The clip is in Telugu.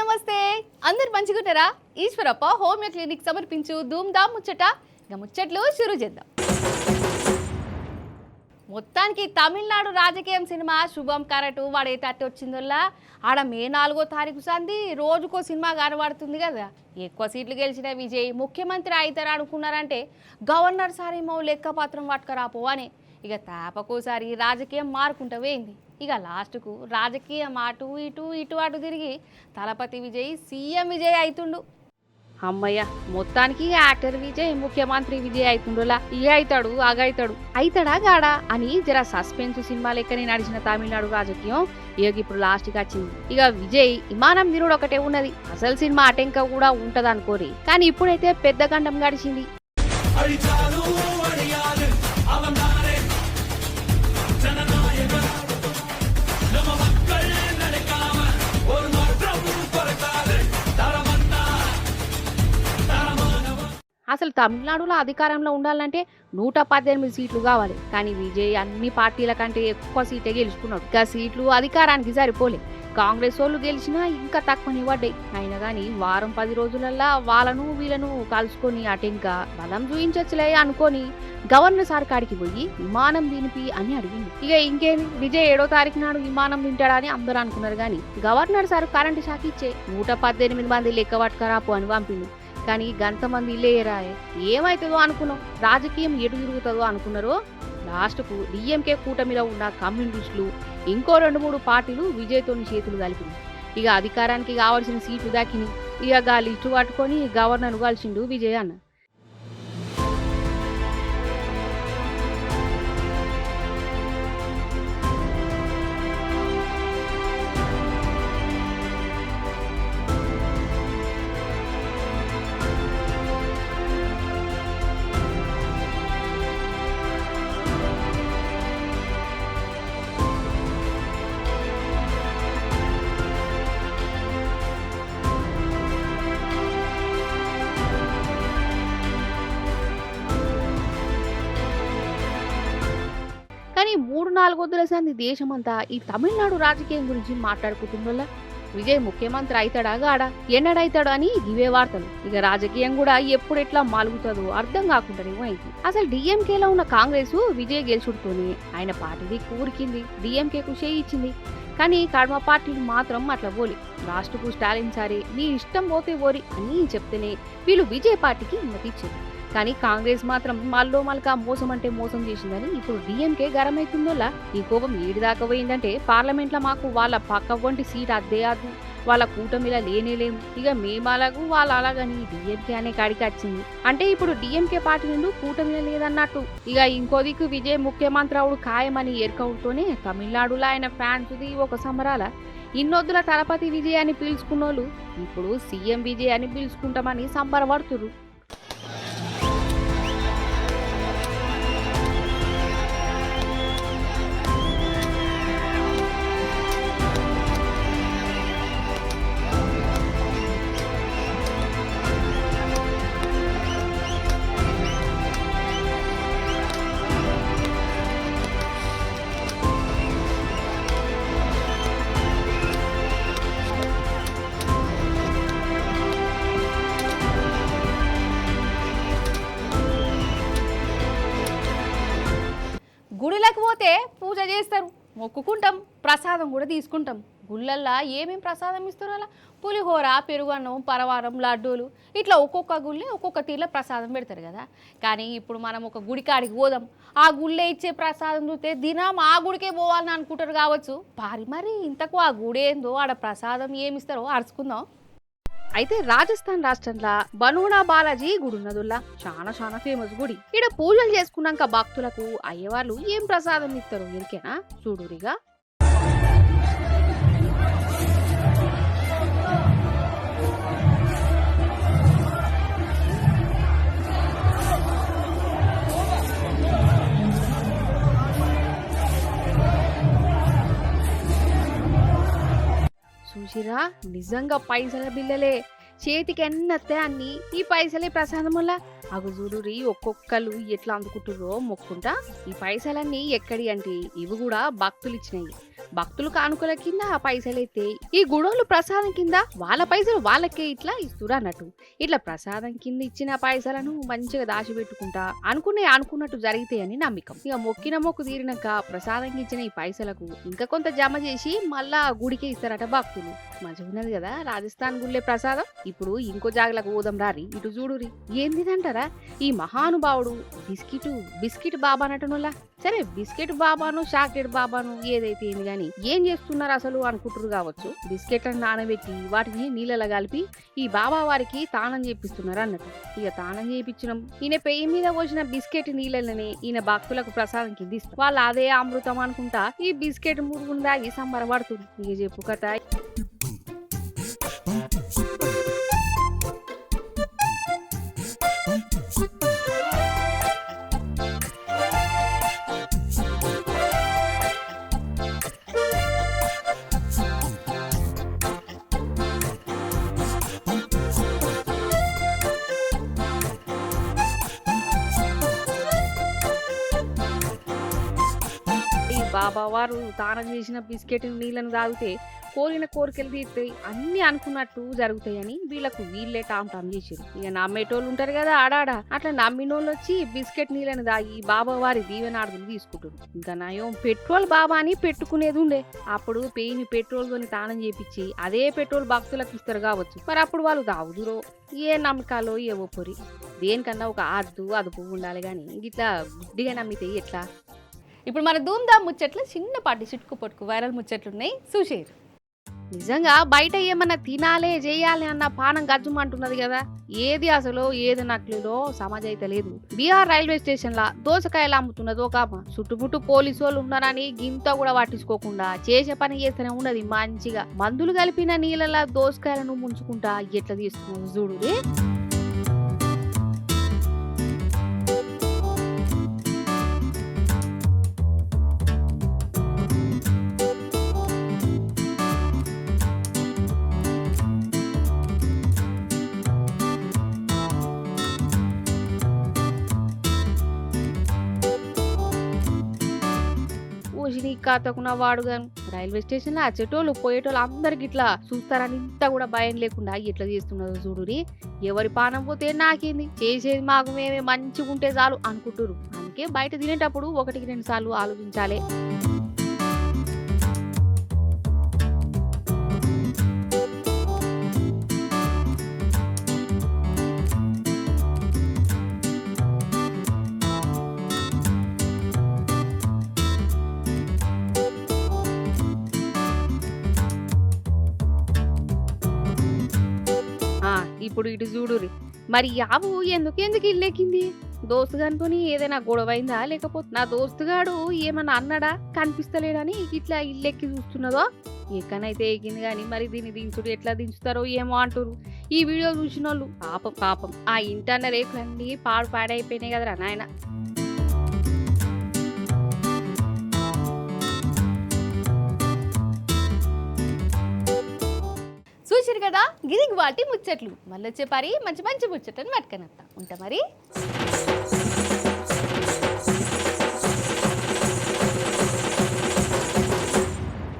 నమస్తే అందరు మంచిగుంటారా? ఈశ్వరప్ప హోమియో క్లినిక్ సమర్పించు ధూమ్ ధామ్ ముచ్చట. ఇక ముచ్చట్లు షురూ చేద్దాం. మొత్తానికి తమిళనాడు రాజకీయం సినిమా శుభం కరటు వాడేటట్టు వచ్చిందల్లా ఆడ మే 4వ తారీఖు సంది రోజుకో సినిమా కనబడుతుంది కదా. ఎక్కువ సీట్లు గెలిచిన విజయ్ ముఖ్యమంత్రి అవుతారు అనుకున్నారంటే గవర్నర్ సారేమో లెక్కపత్రం పట్టుకరాపో అని ఇక తాపకోసారి రాజకీయం మారుకుంటూ పోయింది. ఇక లాస్ట్కు రాజకీయం అటు ఇటు తిరిగి తలపతి విజయ్ సీఎం విజయ్ అవుతుండు. అమ్మయ్య మొత్తానికి యాక్టర్ విజయ్ ముఖ్యమంత్రి విజయ్ అవుతుండులా. ఇక అవుతాడు అగవుతాడు అవుతాడా గాడా అని జర సస్పెన్స్ సినిమా లెక్కనే నడిచిన తమిళనాడు రాజకీయం ఇక ఇప్పుడు లాస్ట్కి వచ్చింది. ఇక విజయ్ విమానం తిరుడు ఒకటే ఉన్నది, అసలు సినిమా అటెంక కూడా ఉంటది అనుకోరి. కానీ ఇప్పుడైతే పెద్ద గండం గడిచింది. అసలు తమిళనాడులో అధికారంలో ఉండాలంటే 118 సీట్లు కావాలి. కానీ విజయ్ అన్ని పార్టీల కంటే ఎక్కువ సీటే గెలుచుకున్నాడు. ఇంకా సీట్లు అధికారానికి సరిపోలే. కాంగ్రెస్ వాళ్ళు గెలిచినా ఇంకా తక్కువని పడ్డాయి. అయినా కానీ వారం 10 రోజులల్లా వాళ్ళను వీళ్ళను కలుసుకొని అటెంక బలం చూయించచ్చులే అనుకొని గవర్నర్ సార్ కాడికి పోయి విమానం దినిపి అని అడిగింది. ఇక ఇంకేమి విజయ్ 7వ తారీఖు నాడు విమానం తింటాడని అందరూ అనుకున్నారు. కానీ గవర్నర్ సార్ కరెంటు షాక్ ఇచ్చే 118 మంది లెక్క పట్టుకరాపు అని పంపిండు. కానీ గంతమంది ఇల్లేరాయే ఏమవుతుందో అనుకున్నాం, రాజకీయం ఎటు తిరుగుతుందో అనుకున్నారో లాస్ట్కు డిఎంకే కూటమిలో ఉన్న కమ్యూనిస్టులు ఇంకో 2-3 పార్టీలు విజయ్తో చేతులు కలిపింది. ఇక అధికారానికి కావాల్సిన సీట్లు దాకిని ఇక గా లిస్టు పట్టుకొని గవర్నర్ కలిసిండు విజయ్ అన్న. కానీ 3-4 వద్దుల సంది దేశమంతా ఈ తమిళనాడు రాజకీయం గురించి మాట్లాడుకుంటుండల్లా విజయ్ ముఖ్యమంత్రి అవుతాడా గాడా ఎన్నడైతాడు అని ఇవే వార్తలు. ఇక రాజకీయం కూడా ఎప్పుడెట్లా మాలుగుతుందో అర్థం కాకుండానేమో అయింది. అసలు డిఎంకేలో ఉన్న కాంగ్రెస్ విజయ్ గెలుచుడుతోనే ఆయన పార్టీది కూరికింది, డిఎంకేకు చేయించింది. కానీ కడమ పార్టీలు మాత్రం అట్లా పోలి. లాస్ట్కు స్టాలిన్ సారే నీ ఇష్టం పోతే ఓరి అని చెప్తేనే వీళ్ళు విజయ్ పార్టీకి మద్దతు ఇచ్చింది. కానీ కాంగ్రెస్ మాత్రం మల్లో మల్కా మోసం అంటే మోసం చేసిందని ఇప్పుడు డిఎంకే గరమైతుందోలా. ఈ కోపం ఏడిదాకా పోయిందంటే పార్లమెంట్లో మాకు వాళ్ళ పక్క వంటి సీట్ అద్దే అద్దు, వాళ్ళ కూటమిలా లేనేలేము, ఇక మేమాలకు వాళ్ళ అలాగని డిఎంకే అనే కాడికి వచ్చింది. అంటే ఇప్పుడు డిఎంకే పార్టీ నుండి కూటమిలా లేదన్నట్టు. ఇక ఇంకో దిక్కు విజయ్ ముఖ్యమంత్రి అవుడు ఖాయమని ఏర్కవుతూనే తమిళనాడులో ఆయన ఫ్యాన్స్ది ఒక సమరాల. ఇన్నొద్దుల తలపతి విజయ్ అని పిలుచుకున్నోళ్ళు ఇప్పుడు సీఎం విజయ్ అని పిలుచుకుంటామని సంబరపడుతురు. గుడిలకు పోతే పూజ చేస్తారు, మొక్కుకుంటాం, ప్రసాదం కూడా తీసుకుంటాం. గుళ్ళల్లో ఏమేమి ప్రసాదం ఇస్తారు? అలా పులిహోర, పెరుగన్నం, పరవారం, లడ్డూలు ఇట్లా ఒక్కొక్క గుళ్ళే ఒక్కొక్క తీరులో ప్రసాదం పెడతారు కదా. కానీ ఇప్పుడు మనం ఒక గుడి కాడికి పోదాం, ఆ గుళ్ళే ఇచ్చే ప్రసాదం చూస్తే దినం ఆ గుడికే పోవాలని అనుకుంటారు కావచ్చు. మరి ఇంతకు ఆ గుడి ఏందో ఆడ ప్రసాదం ఏమిస్తారో అరుచుకుందాం. అయితే రాజస్థాన్ రాష్ట్రంలో బనూనా బాలాజీ గుడి ఉన్నదుల్లా చాలా ఫేమస్ గుడి. ఇక్కడ పూజలు చేసుకున్నాక భక్తులకు అయ్యవాళ్ళు ఏం ప్రసాదం ఇస్తారు ఎరికేనా చూడురిగా. చూసిరా నిజంగా పైసల బిల్లలే, చేతికి ఎన్నత్తే అన్ని ఈ పైసలే ప్రసాదం వల్ల. అగు చూడురి ఒక్కొక్కరు ఎట్లా అందుకుంటుర్రో మొక్కుంటా. ఈ పైసలన్నీ ఎక్కడి అంటే ఇవి కూడా భక్తులు ఇచ్చినాయి. భక్తులు కానుకల కింద ఆ పైసలు అయితే ఈ గుడోళ్ళు ప్రసాదం కింద వాళ్ళ పైసలు వాళ్ళకే ఇట్లా ఇస్తురు అన్నట్టు. ఇట్లా ప్రసాదం కింద ఇచ్చిన పైసలను మంచిగా దాచిపెట్టుకుంటా అనుకున్నట్టు జరుగుతాయని నమ్మకం. ఇక మొక్కిన మొక్కు తీరినాక ప్రసాదం ఇచ్చిన ఈ పైసలకు ఇంకా కొంత జమ చేసి మళ్ళా గుడికే ఇస్తారట భక్తులు. మంచిగా ఉన్నది కదా రాజస్థాన్ గుళ్ళే ప్రసాదం. ఇప్పుడు ఇంకో జాగలకు పోదాం రారి, ఇటు చూడురి. ఏందిదంటారా, ఈ మహానుభావుడు బిస్కెట్ బాబా అనటనులా. సరే బిస్కెట్ బాబాను చాక్లెట్ బాబాను ఏదైతే ఏంది గాని ఏం చేస్తున్నారు అసలు అనుకుంటారు కావచ్చు. బిస్కెట్లను నానబెట్టి వాటిని నీళ్ళలో కలిపి ఈ బాబా వారికి తానం చేపిస్తున్నారు అన్నట్టు. ఇక తానం చేయించడం ఈయన పెయ్యి మీద పోసిన బిస్కెట్ నీళ్ళనే ఈయన భక్తులకు ప్రసాదం కింద ఇస్తారు. వాళ్ళు అదే అమృతం అనుకుంటా ఈ బిస్కెట్ మురుగును దాగి సంబరపడుతుంది. ఇక చెప్పు కథ. బాబా వారు తానం చేసిన బిస్కెట్ నీళ్ళను తాగితే కోరిన కోరికలు తీరుతాయి, అన్ని అనుకున్నట్టు జరుగుతాయని వీళ్ళే టామ్ చేసారు. ఇక నమ్మేటోళ్ళు ఉంటారు కదా ఆడాడ, అట్లా నమ్మినోళ్ళు వచ్చి బిస్కెట్ నీళ్ళని తాగి బాబా వారి దీవెనాడుగులు తీసుకుంటారు. ఇంకా నయం పెట్రోల్ బాబా అని పెట్టుకునేది ఉండే. అప్పుడు పెయిని పెట్రోల్ తోని తానం చేపించి అదే పెట్రోల్ భక్తులకు ఇస్తారు కావచ్చు. మరి అప్పుడు వాళ్ళు తాగుదురో ఏ నమ్మకాలో ఏవో పొరి. దేనికన్నా ఒక అదుపు ఉండాలి గాని ఇట్లా గుడ్డిగా నమ్మితే ఎట్లా. ఇప్పుడు మన ధూమ్ధామ్ ముచ్చట్లు చిన్నపాటి చిటుకు పొట్టుకు వైరల్ ముచ్చట్లు ఉన్నాయి, చూసేరు. నిజంగా బయట ఏమన్నా తినాలే చేయాలి అన్న పానం గజ్జుమంటున్నది కదా. ఏది నక్లులో సమాజ్ అయితే లేదు. బీహార్ రైల్వే స్టేషన్ లా దోసకాయలు అమ్ముతున్నది ఒక అమ్మ. చుట్టుముట్టు పోలీసు వాళ్ళు ఉన్నారని గింత కూడా పట్టించుకోకుండా చేసే పని చేస్తూనే ఉన్నది. మంచిగా మందులు కలిపిన నీళ్ళలా దోసకాయలను ముంచుకుంటా ఎట్లా తీస్తున్నది చూడు. కాతకున్న వాడుగాను రైల్వే స్టేషన్ లో వచ్చేటోళ్ళు పోయేటోళ్ళు అందరికి ఇట్లా చూస్తారని ఇంత కూడా భయం లేకుండా ఎట్లా చేస్తున్నారు చూడురి. ఎవరి పానం పోతే నాకేంది, చేసేది మాకు మేమే మంచిగా ఉంటే చాలు అనుకుంటారు. అందుకే బయట తినేటప్పుడు 1-2 సార్లు ఆలోచించాలి. ఇప్పుడు ఇటు చూడురి. మరి యావు ఎందుకు ఇల్లెక్కింది? దోస్తుగానితోని ఏదైనా గొడవైందా, లేకపోతే నా దోస్తుగాడు ఏమన్నా అన్నాడా కనిపిస్తలేడని ఇట్లా ఇల్లెక్కి చూస్తున్నదో? ఎక్కనైతే ఎక్కింది గాని మరి దీన్ని దించుడు ఎట్లా దించుతారో ఏమో అంటారు ఈ వీడియో చూసిన వాళ్ళు. పాపం ఆ ఇంటన్న రేకులన్నీ పాడైపోయినాయి కదరా నాయన. చూసిరు కదా, గిరికి వాటి ముచ్చట్లు. మళ్ళీ వచ్చే పారి మంచి ముచ్చట్లను పట్టుకనత్తా ఉంటా మరి.